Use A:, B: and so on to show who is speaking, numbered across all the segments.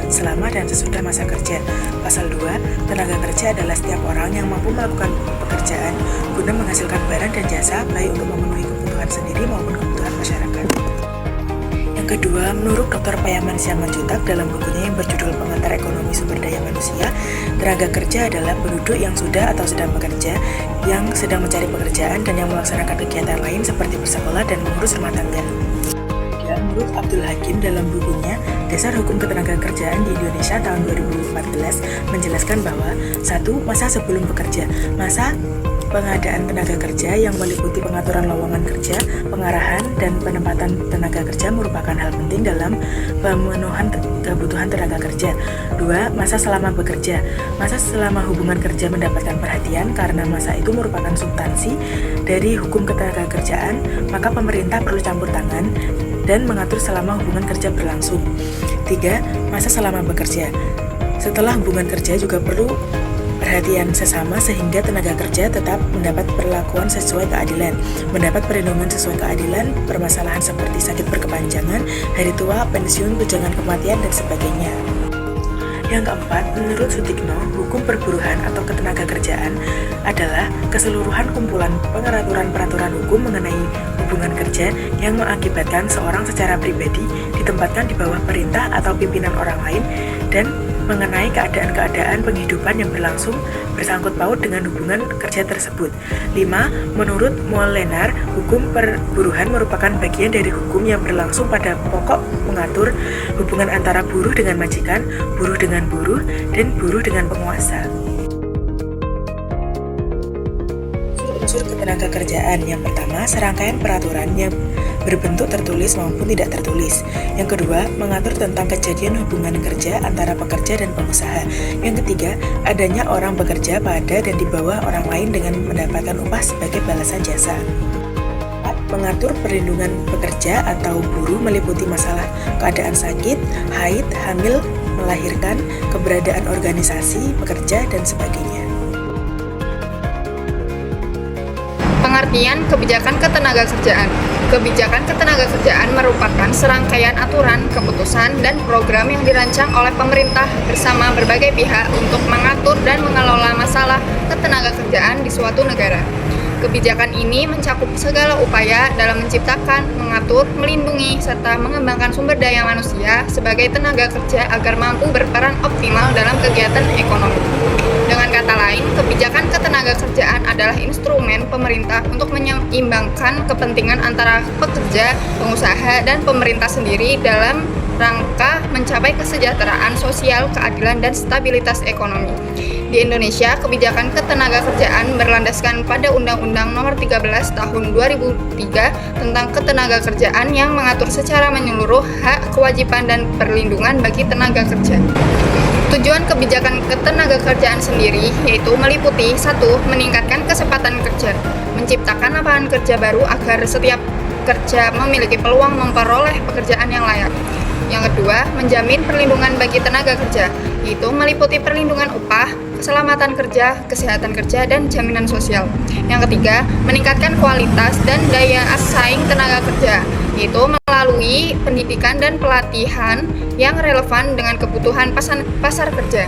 A: selama dan sesudah masa kerja. Pasal 2, tenaga kerja adalah setiap orang yang mampu melakukan pekerjaan guna menghasilkan barang dan jasa baik untuk memenuhi kebutuhan sendiri maupun kebutuhan masyarakat. Yang kedua, menurut Dr. Payaman Siamanjuntak dalam bukunya yang berjudul Pengantar Ekonomi Sumber Daya Manusia, tenaga kerja adalah penduduk yang sudah atau sedang bekerja, yang sedang mencari pekerjaan dan yang melaksanakan kegiatan lain seperti bersekolah dan mengurus rumah tangga. Menurut Abdul Hakim dalam bukunya Dasar Hukum Ketenagakerjaan di Indonesia tahun 2014 menjelaskan bahwa 1. Masa sebelum bekerja. Masa pengadaan tenaga kerja yang meliputi pengaturan lowongan kerja, pengarahan, dan penempatan tenaga kerja merupakan hal penting dalam pemenuhan kebutuhan tenaga kerja. 2. Masa selama bekerja. Masa selama hubungan kerja mendapatkan perhatian karena masa itu merupakan substansi dari hukum ketenagakerjaan, maka pemerintah perlu campur tangan dan mengatur selama hubungan kerja berlangsung. 3. Masa selama bekerja. Setelah hubungan kerja juga perlu perhatian sesama sehingga tenaga kerja tetap mendapat perlakuan sesuai keadilan, mendapat perlindungan sesuai keadilan, permasalahan seperti sakit berkepanjangan, hari tua, pensiun, tunjangan kematian, dan sebagainya. Yang keempat, menurut Sutikno, hukum perburuhan atau ketenagakerjaan adalah keseluruhan kumpulan peraturan hukum mengenai hubungan kerja yang mengakibatkan seorang secara pribadi ditempatkan di bawah perintah atau pimpinan orang lain dan mengenai keadaan-keadaan penghidupan yang berlangsung bersangkut paut dengan hubungan kerja tersebut. 5. Menurut Molenar, hukum perburuhan merupakan bagian dari hukum yang berlangsung pada pokok mengatur hubungan antara buruh dengan majikan, buruh dengan buruh, dan buruh dengan penguasa. Unsur ketenagakerjaan. Yang pertama, serangkaian peraturan yang berbentuk tertulis maupun tidak tertulis. Yang kedua, mengatur tentang kejadian hubungan kerja antara pekerja dan pengusaha. Yang ketiga, adanya orang bekerja pada dan di bawah orang lain dengan mendapatkan upah sebagai balasan jasa. 4. Mengatur perlindungan pekerja atau buruh meliputi masalah keadaan sakit, haid, hamil, melahirkan, keberadaan organisasi, pekerja, dan sebagainya.
B: Pengertian kebijakan ketenagakerjaan. Kebijakan ketenagakerjaan merupakan serangkaian aturan, keputusan, dan program yang dirancang oleh pemerintah bersama berbagai pihak untuk mengatur dan mengelola masalah ketenagakerjaan di suatu negara. Kebijakan ini mencakup segala upaya dalam menciptakan, mengatur, melindungi, serta mengembangkan sumber daya manusia sebagai tenaga kerja agar mampu berperan optimal dalam kegiatan ekonomi. Dengan kata lain, kebijakan ketenagakerjaan adalah instrumen pemerintah untuk menyeimbangkan kepentingan antara pekerja, pengusaha, dan pemerintah sendiri dalam rangka mencapai kesejahteraan sosial, keadilan, dan stabilitas ekonomi. Di Indonesia, kebijakan ketenagakerjaan berlandaskan pada Undang-Undang Nomor 13 Tahun 2003 tentang ketenagakerjaan yang mengatur secara menyeluruh hak, kewajiban, dan perlindungan bagi tenaga kerja. Tujuan kebijakan ketenagakerjaan sendiri yaitu meliputi 1. Meningkatkan kesempatan kerja, menciptakan lapangan kerja baru agar setiap kerja memiliki peluang memperoleh pekerjaan yang layak. Yang kedua, menjamin perlindungan bagi tenaga kerja, yaitu meliputi perlindungan upah, keselamatan kerja, kesehatan kerja, dan jaminan sosial. Yang ketiga, meningkatkan kualitas dan daya saing tenaga kerja, yaitu melalui pendidikan dan pelatihan yang relevan dengan kebutuhan pasar kerja.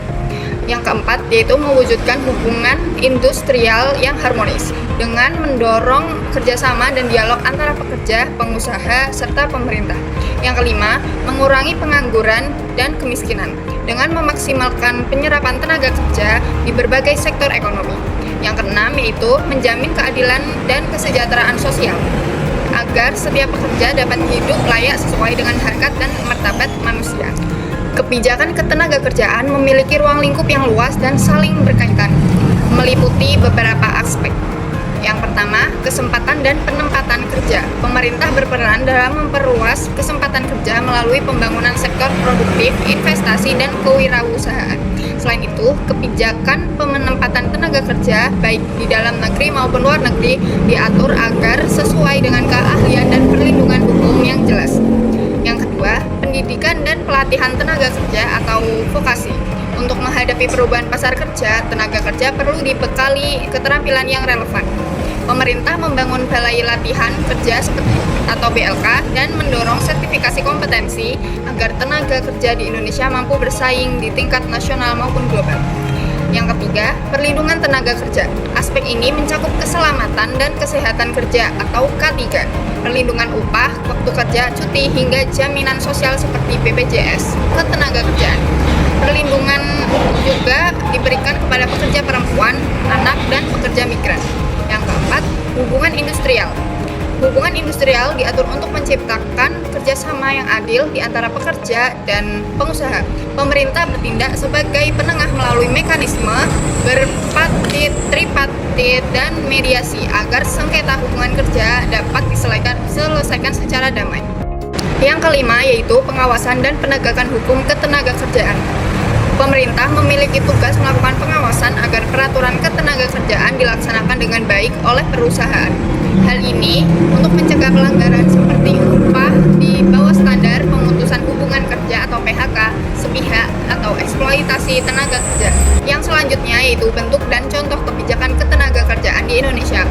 B: Yang keempat, yaitu mewujudkan hubungan industrial yang harmonis dengan mendorong kerjasama dan dialog antara pekerja, pengusaha, serta pemerintah. Yang kelima, mengurangi pengangguran dan kemiskinan dengan memaksimalkan penyerapan tenaga kerja di berbagai sektor ekonomi. Yang keenam, yaitu menjamin keadilan dan kesejahteraan sosial agar setiap pekerja dapat hidup layak sesuai dengan harkat dan martabat manusia. Kebijakan ketenagakerjaan memiliki ruang lingkup yang luas dan saling berkaitan, meliputi beberapa aspek. Yang pertama, kesempatan dan penempatan kerja. Pemerintah berperan dalam memperluas kesempatan kerja melalui pembangunan sektor produktif, investasi, dan kewirausahaan. Selain itu, kebijakan penempatan tenaga kerja, baik di dalam negeri maupun luar negeri, diatur agar sesuai dengan keahlian dan perlindungan hukum yang jelas. Yang kedua, pendidikan dan pelatihan tenaga kerja atau vokasi. Untuk menghadapi perubahan pasar kerja, tenaga kerja perlu dibekali keterampilan yang relevan. Pemerintah membangun balai latihan kerja seperti atau BLK dan mendorong sertifikasi kompetensi agar tenaga kerja di Indonesia mampu bersaing di tingkat nasional maupun global. Yang ketiga, perlindungan tenaga kerja. Aspek ini mencakup keselamatan dan kesehatan kerja atau K3, perlindungan upah, waktu kerja, cuti, hingga jaminan sosial seperti BPJS ketenagakerjaan. Perlindungan juga diberikan kepada pekerja perempuan, anak, dan pekerja migran. Yang keempat, hubungan industrial. Hubungan industrial diatur untuk menciptakan kerjasama yang adil di antara pekerja dan pengusaha. Pemerintah bertindak sebagai penengah melalui mekanisme berpartit, tripartit, dan mediasi agar sengketa hubungan kerja dapat diselesaikan secara damai. Yang kelima yaitu pengawasan dan penegakan hukum ketenagakerjaan. Pemerintah memiliki tugas melakukan pengawasan agar peraturan ketenagakerjaan dilaksanakan dengan baik oleh perusahaan. Hal ini untuk mencegah pelanggaran seperti upah di bawah standar, pemutusan hubungan kerja atau PHK sepihak, atau eksploitasi tenaga kerja. Yang selanjutnya yaitu bentuk dan contoh kebijakan ketenagakerjaan di Indonesia,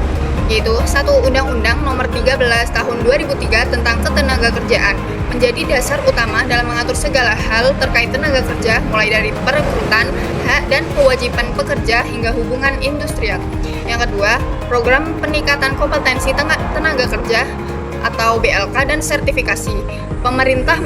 B: yaitu 1 Undang-Undang Nomor 13 Tahun 2003 tentang Ketenagakerjaan menjadi dasar utama dalam mengatur segala hal terkait tenaga kerja, mulai dari perekrutan, hak dan kewajiban pekerja hingga hubungan industrial. Yang kedua, program peningkatan kompetensi tenaga kerja atau BLK dan sertifikasi. Pemerintah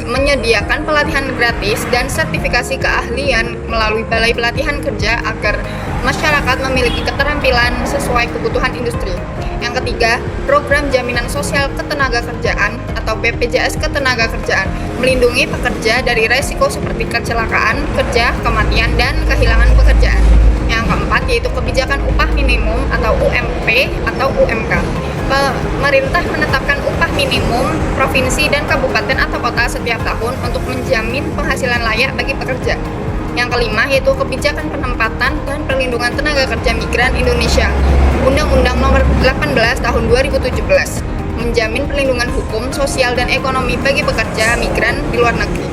B: menyediakan pelatihan gratis dan sertifikasi keahlian melalui Balai Pelatihan Kerja agar masyarakat memiliki keterampilan sesuai kebutuhan industri. Yang ketiga, program jaminan sosial ketenagakerjaan atau BPJS ketenagakerjaan melindungi pekerja dari resiko seperti kecelakaan kerja, kematian, dan kehilangan pekerjaan. Yang keempat yaitu kebijakan upah minimum atau UMP atau UMK. Pemerintah menetapkan upah minimum provinsi dan kabupaten atau kota setiap tahun untuk menjamin penghasilan layak bagi pekerja. Yang kelima yaitu kebijakan penempatan dan perlindungan tenaga kerja migran Indonesia. Undang-Undang Nomor 18 Tahun 2017 menjamin perlindungan hukum, sosial, dan ekonomi bagi pekerja migran di luar negeri.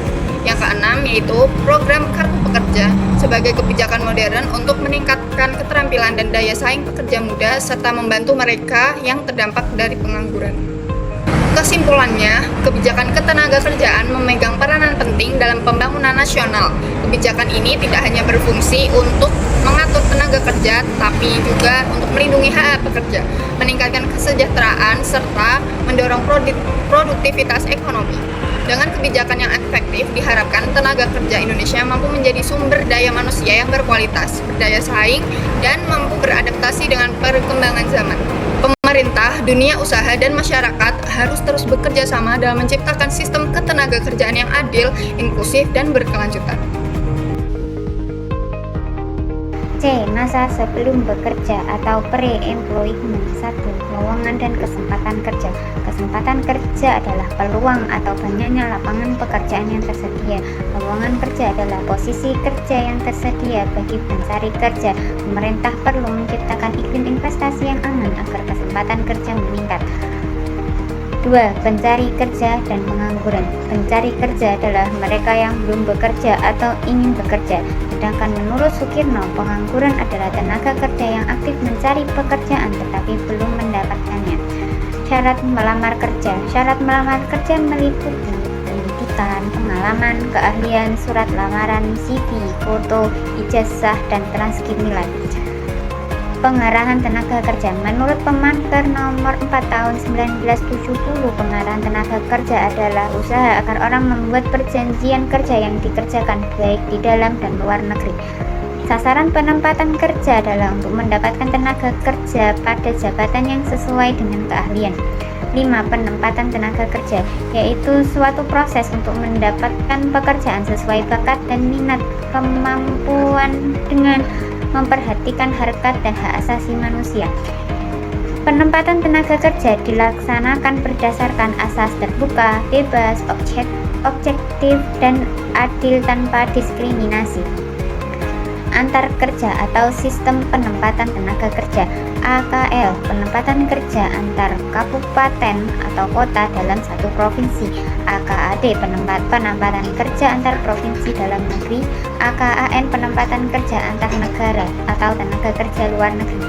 B: Yang keenam yaitu program Kartu Pekerja sebagai kebijakan modern untuk meningkatkan keterampilan dan daya saing pekerja muda serta membantu mereka yang terdampak dari pengangguran. Kesimpulannya, kebijakan ketenagakerjaan memegang peranan penting dalam pembangunan nasional. Kebijakan ini tidak hanya berfungsi untuk mengatur tenaga kerja, tapi juga untuk melindungi hak pekerja, meningkatkan kesejahteraan, serta mendorong produktivitas ekonomi. Dengan kebijakan yang efektif, diharapkan tenaga kerja Indonesia mampu menjadi sumber daya manusia yang berkualitas, berdaya saing, dan mampu beradaptasi dengan perkembangan zaman. Pemerintah, dunia usaha, dan masyarakat harus terus bekerja sama dalam menciptakan sistem ketenagakerjaan yang adil, inklusif, dan berkelanjutan.
C: C. Masa sebelum bekerja atau pre-employment. 1. Lowongan dan kesempatan kerja. Kesempatan kerja adalah peluang atau banyaknya lapangan pekerjaan yang tersedia. Lowongan kerja adalah posisi kerja yang tersedia bagi pencari kerja. Pemerintah perlu menciptakan iklim investasi yang aman agar kesempatan kerja meningkat. 2. Pencari kerja dan pengangguran. Pencari kerja adalah mereka yang belum bekerja atau ingin bekerja. Sedangkan menurut Sukirno, pengangguran adalah tenaga kerja yang aktif mencari pekerjaan tetapi belum mendapatkannya. Syarat melamar kerja. Syarat melamar kerja meliputi pendidikan, pengalaman, keahlian, surat lamaran, CV, foto, ijazah, dan transkrip nilai. Pengarahan tenaga kerja. Menurut Permenaker Nomor 4 Tahun 1970, pengarahan tenaga kerja adalah usaha agar orang membuat perjanjian kerja yang dikerjakan baik di dalam dan luar negeri. Sasaran penempatan kerja adalah untuk mendapatkan tenaga kerja pada jabatan yang sesuai dengan keahlian. 5. Penempatan tenaga kerja, yaitu suatu proses untuk mendapatkan pekerjaan sesuai bakat dan minat kemampuan dengan memperhatikan harkat dan hak asasi manusia. Penempatan tenaga kerja dilaksanakan berdasarkan asas terbuka, bebas, objektif, dan adil tanpa diskriminasi. Antar kerja atau sistem penempatan tenaga kerja AKL, penempatan kerja antar kabupaten atau kota dalam satu provinsi. AKAD, penempatan kerja antar provinsi dalam negeri. AKAN, penempatan kerja antar negara atau tenaga kerja luar negeri.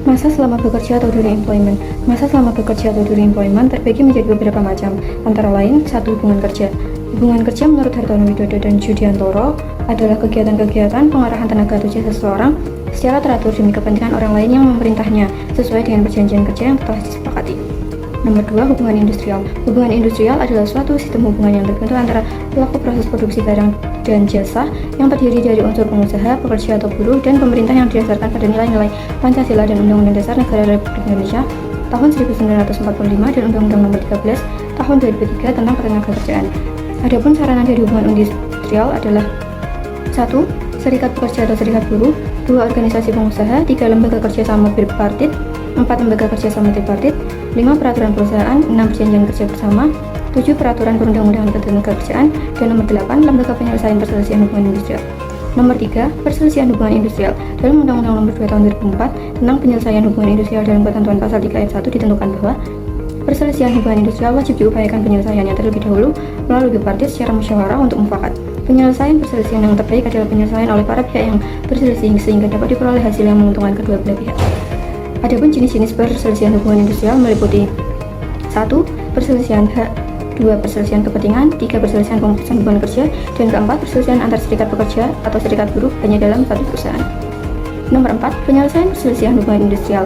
D: Masa selama bekerja atau during employment. Masa selama bekerja atau during employment terbagi menjadi beberapa macam, antara lain 1. Hubungan kerja. Hubungan kerja menurut Hartono Widodo dan Judiantoro adalah kegiatan-kegiatan pengarahan tenaga atau jasa seseorang secara teratur demi kepentingan orang lain yang memerintahnya sesuai dengan perjanjian kerja yang telah disepakati. Nomor 2. Hubungan industrial. Hubungan industrial adalah suatu sistem hubungan yang terbentuk antara pelaku proses produksi barang dan jasa yang terdiri dari unsur pengusaha, pekerja atau buruh, dan pemerintah yang didasarkan pada nilai-nilai Pancasila dan Undang-Undang Dasar Negara Republik Indonesia tahun 1945 dan Undang-Undang Nomor 13 tahun 2003 tentang Ketenagakerjaan. Adapun sarana dari hubungan industrial adalah 1. Serikat pekerja atau serikat buruh, 2. Organisasi pengusaha, 3. Lembaga kerja sama bipartit, 4. Lembaga kerja sama tripartit, 5. Peraturan perusahaan, 6. Perjanjian kerja bersama, 7. Peraturan perundang-undangan ketenagakerjaan, dan nomor 8. Lembaga penyelesaian perselisihan hubungan industrial. Nomor 3. Perselisihan hubungan industrial. Dalam Undang-Undang Nomor 2 Tahun 2004 tentang penyelesaian hubungan industrial dalam ketentuan pasal 3 ayat 1 ditentukan bahwa perselisihan hubungan industrial wajib diupayakan penyelesaiannya terlebih dahulu melalui bipartit secara musyawarah untuk mufakat. Penyelesaian perselisihan yang terbaik adalah penyelesaian oleh para pihak yang berselisih sehingga dapat diperoleh hasil yang menguntungkan kedua belah pihak. Adapun jenis-jenis perselisihan hubungan industrial meliputi 1. Perselisihan hak, 2. Perselisihan kepentingan, 3. Perselisihan pemutusan hubungan kerja, dan keempat, perselisihan antar serikat pekerja atau serikat buruh hanya dalam satu perusahaan. Nomor 4. Penyelesaian perselisihan hubungan industrial.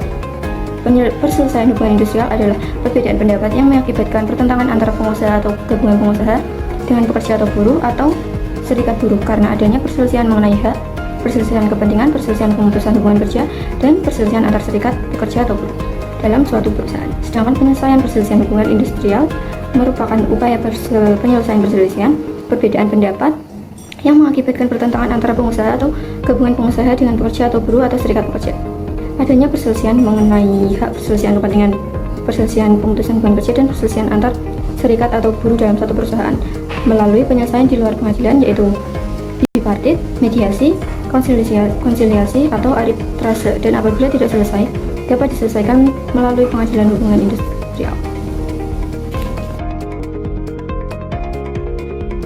D: Perselesaian hubungan industrial adalah perbedaan pendapat yang mengakibatkan pertentangan antara pengusaha atau gabungan pengusaha dengan pekerja atau buruh atau serikat buruh karena adanya perselisihan mengenai hak, perselisihan kepentingan, perselisihan pemutusan hubungan kerja, dan perselisihan antar serikat pekerja atau buruh dalam suatu perusahaan. Sedangkan penyelesaian perselisihan hubungan industrial merupakan upaya penyelesaian perselisihan perbedaan pendapat yang mengakibatkan pertentangan antara pengusaha atau gabungan pengusaha dengan pekerja atau buruh atau serikat pekerja. Adanya perselisihan mengenai hak, perselisihan kepentingan, perselisihan pemutusan hubungan kerja, dan perselisihan antar serikat atau buruh dalam satu perusahaan melalui penyelesaian di luar pengadilan yaitu bipartit, mediasi, konsiliasi atau arbitrase, dan apabila tidak selesai dapat diselesaikan melalui pengadilan hubungan industrial.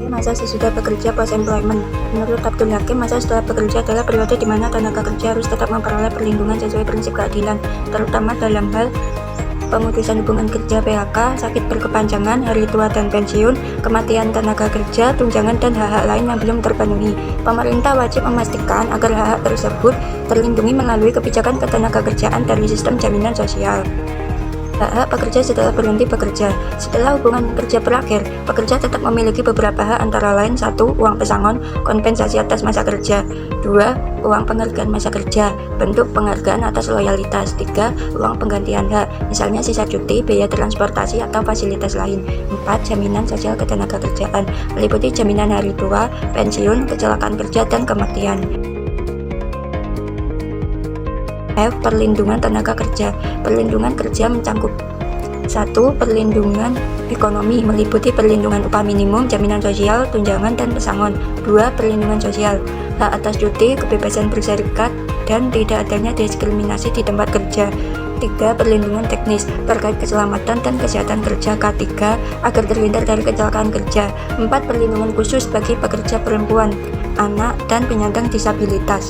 E: Masa sesudah bekerja post-employment. Menurut Abdul Hakim, masa setelah bekerja adalah periode di mana tenaga kerja harus tetap memperoleh perlindungan sesuai prinsip keadilan, terutama dalam hal pemutusan hubungan kerja PHK, sakit berkepanjangan, hari tua dan pensiun, kematian tenaga kerja, tunjangan, dan hak-hak lain yang belum terpenuhi. Pemerintah wajib memastikan agar hak-hak tersebut terlindungi melalui kebijakan ketenagakerjaan dari sistem jaminan sosial. Hak-hak pekerja setelah berhenti bekerja. Setelah hubungan kerja berakhir, pekerja tetap memiliki beberapa hak antara lain 1. Uang pesangon, kompensasi atas masa kerja, 2. Uang penghargaan masa kerja, bentuk penghargaan atas loyalitas, 3. Uang penggantian hak, misalnya sisa cuti, biaya transportasi, atau fasilitas lain, 4. Jaminan sosial ketenagakerjaan, meliputi jaminan hari tua, pensiun, kecelakaan kerja, dan kematian. F. Perlindungan tenaga kerja. Perlindungan kerja mencangkup 1. Perlindungan ekonomi, meliputi perlindungan upah minimum, jaminan sosial, tunjangan, dan pesangon. 2. Perlindungan sosial, hak atas cuti, kebebasan berserikat, dan tidak adanya diskriminasi di tempat kerja. 3. Perlindungan teknis terkait keselamatan dan kesehatan kerja. K3. Agar terhindar dari kecelakaan kerja. 4. Perlindungan khusus bagi pekerja perempuan, anak, dan penyandang disabilitas.